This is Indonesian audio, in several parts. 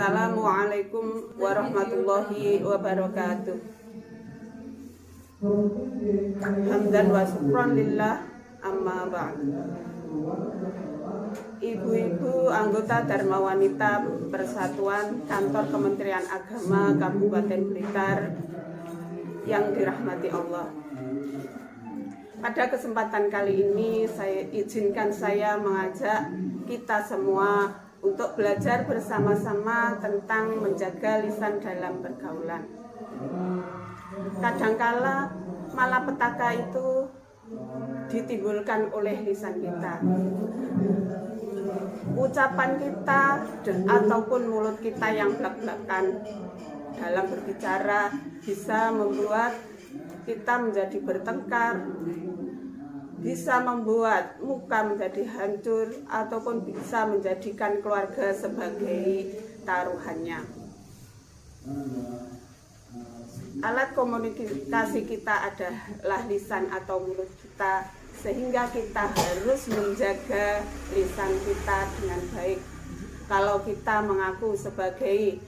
Assalamualaikum warahmatullahi wabarakatuh. Hamdan wa syukran lillah, amma ba'd. Ibu-ibu anggota Dharma Wanita Persatuan Kantor Kementerian Agama Kabupaten Blitar yang dirahmati Allah. Pada kesempatan kali ini saya mengajak kita semua untuk belajar bersama-sama tentang menjaga lisan dalam pergaulan. Kadangkala malapetaka itu ditimbulkan oleh lisan kita. Ucapan kita ataupun mulut kita yang blak-blakan dalam berbicara bisa membuat kita menjadi bertengkar, bisa membuat muka menjadi hancur, ataupun bisa menjadikan keluarga sebagai taruhannya. Alat komunikasi kita adalah lisan atau mulut kita, sehingga kita harus menjaga lisan kita dengan baik. Kalau kita mengaku sebagai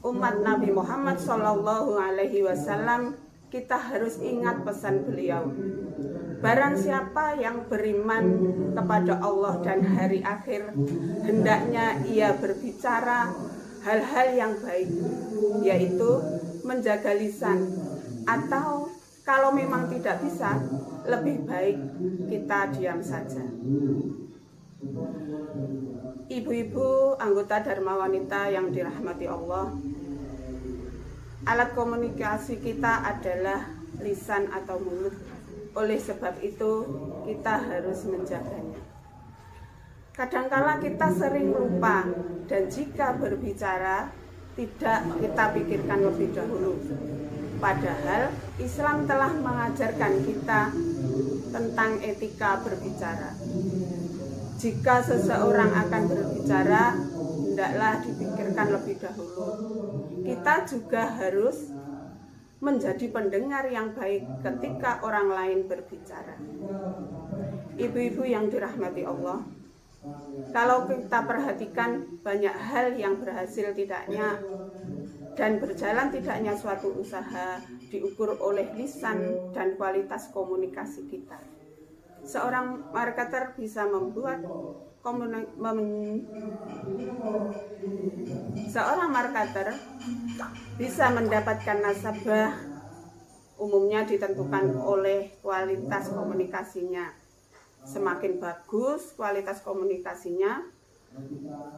umat Nabi Muhammad SAW, kita harus ingat pesan beliau. Barang siapa yang beriman kepada Allah dan hari akhir, hendaknya ia berbicara hal-hal yang baik, yaitu menjaga lisan. Atau kalau memang tidak bisa, lebih baik kita diam saja. Ibu-ibu anggota Dharma Wanita yang dirahmati Allah, alat komunikasi kita adalah lisan atau mulut. Oleh sebab itu kita harus menjaganya. Kadangkala kita sering lupa, dan jika berbicara tidak kita pikirkan lebih dahulu. Padahal Islam telah mengajarkan kita tentang etika berbicara. Jika seseorang akan berbicara, hendaklah dipikirkan lebih dahulu. Kita juga harus menjadi pendengar yang baik ketika orang lain berbicara. Ibu-ibu yang dirahmati Allah, kalau kita perhatikan banyak hal yang berhasil tidaknya dan berjalan tidaknya suatu usaha diukur oleh lisan dan kualitas komunikasi kita. Seorang marketer bisa seorang marketer bisa mendapatkan nasabah, umumnya ditentukan oleh kualitas komunikasinya. Semakin bagus kualitas komunikasinya,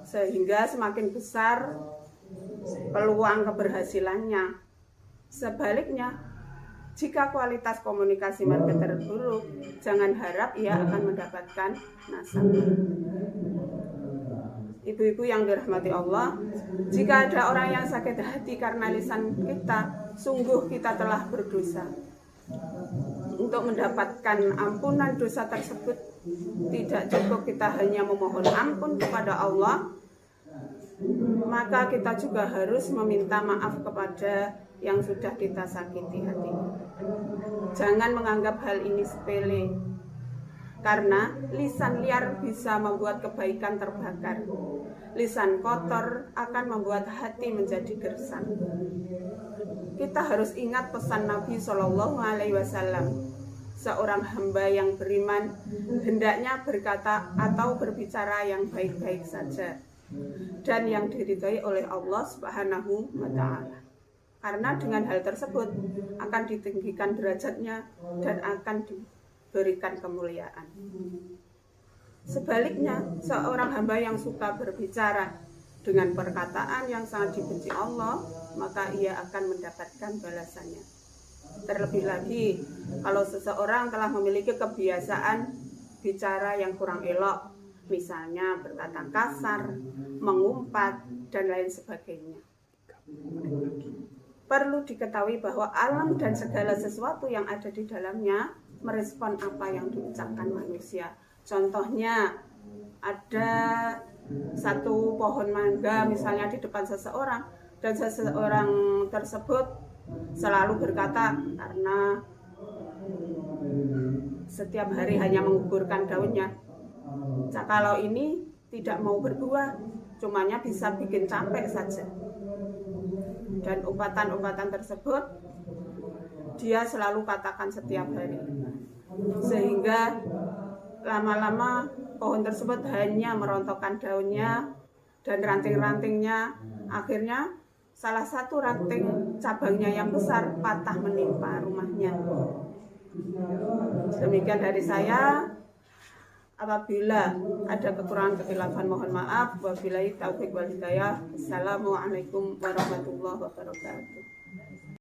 sehingga semakin besar peluang keberhasilannya. Sebaliknya, jika kualitas komunikasi marketer buruk, jangan harap ia akan mendapatkan nasabah. Ibu-ibu yang dirahmati Allah, jika ada orang yang sakit hati karena lisan kita, sungguh kita telah berdosa. Untuk mendapatkan ampunan dosa tersebut, tidak cukup kita hanya memohon ampun kepada Allah, maka kita juga harus meminta maaf kepada yang sudah kita sakiti hatinya. Jangan menganggap hal ini sepele, karena lisan liar bisa membuat kebaikan terbakar. Lisan kotor akan membuat hati menjadi gersang. Kita harus ingat pesan Nabi SAW. Seorang hamba yang beriman hendaknya berkata atau berbicara yang baik-baik saja, dan yang diridhai oleh Allah Subhanahu wa Ta'ala. Karena dengan hal tersebut akan ditinggikan derajatnya dan akan diberikan kemuliaan. Sebaliknya, seorang hamba yang suka berbicara dengan perkataan yang sangat dibenci Allah, maka ia akan mendapatkan balasannya. Terlebih lagi, kalau seseorang telah memiliki kebiasaan bicara yang kurang elok, misalnya berkata kasar, mengumpat, dan lain sebagainya. Perlu diketahui bahwa alam dan segala sesuatu yang ada di dalamnya merespon apa yang diucapkan manusia. Contohnya, ada satu pohon mangga misalnya di depan seseorang, dan seseorang tersebut selalu berkata, karena setiap hari hanya menguburkan daunnya, kalau ini tidak mau berbuah, cumanya bisa bikin capek saja. Dan obatan-obatan tersebut dia selalu katakan setiap hari, sehingga lama-lama pohon tersebut hanya merontokkan daunnya dan ranting-rantingnya. Akhirnya salah satu ranting cabangnya yang besar patah menimpa rumahnya. Demikian dari saya. Apabila ada kekurangan kekhilafan mohon maaf. Wabillahi taufiq wal hidayah. Assalamualaikum warahmatullahi wabarakatuh.